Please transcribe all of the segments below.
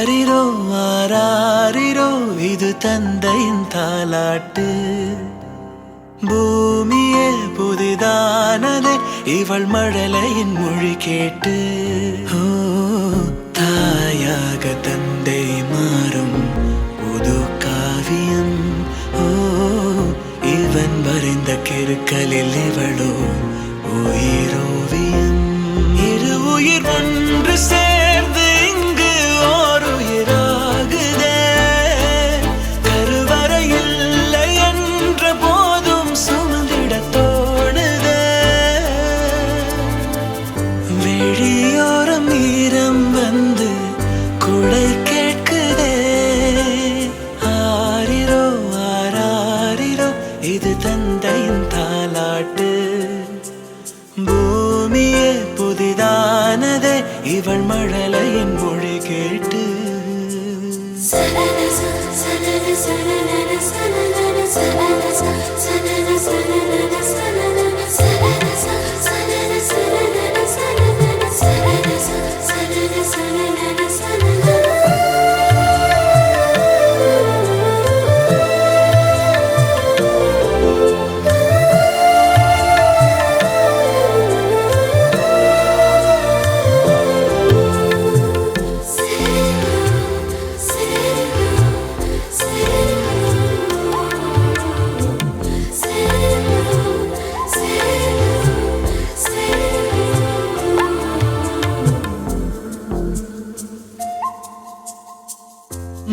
ஆரிரோ ஆராரிரோ இது தந்தையின் தாலாட்டு. பூமியே புதிதானதே இவள் மழலையின் மொழி கேட்டு. ஓ தாயாக தந்தை மாறும் புது காவியம். ஓ இவன் வரைந்த கிறுக்கலில் இவளோ உயிரோவியம். இரு உயிர் ஒன்று சேர்ந்து இங்கு ஓர் உயிராகுதே. கருவறை இல்லை என்ற போதும் சுமந்திட தோணுதே. வெளியோரம் ஈரம் வந்து குடை கேட்குதே. ஆரிரோ ஆராரிரோ இது தந்தையின் தாலாட்டு. பூமியே புதிதானதே இவள் மழலையின் மொழி கேட்டு.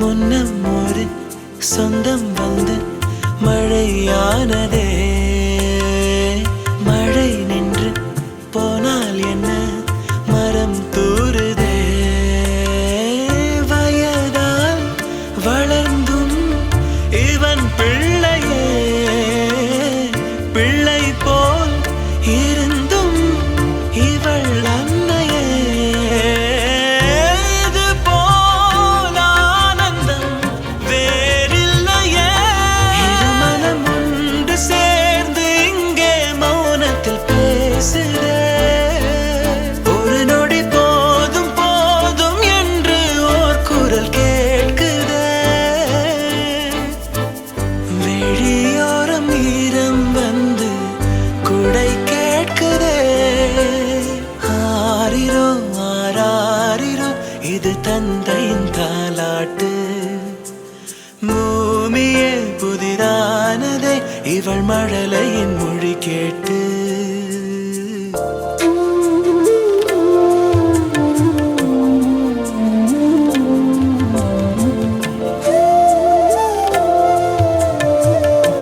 முன்னம் ஒரு சொந்தம் வந்து மழையானதே. மழை நின்று போனால் என்ன மரம் தூறுதே. வயதால் வளர்ந்தும் இவன் பிள்ளையே. பிள்ளை போல் இருந்தும் இவள் அன்னையே. ஒரு நொடி போதும் போதும் என்று ஓர் குரல் கேட்குதே. வெளியோரம் ஈரம் வந்து குடை கேட்குதே. ஆரிரோ ஆராரிரோ இது தந்தையின் தாலாட்டு. பூமியே புதிதானதே இவள் மழலையின் மொழி கேட்டு.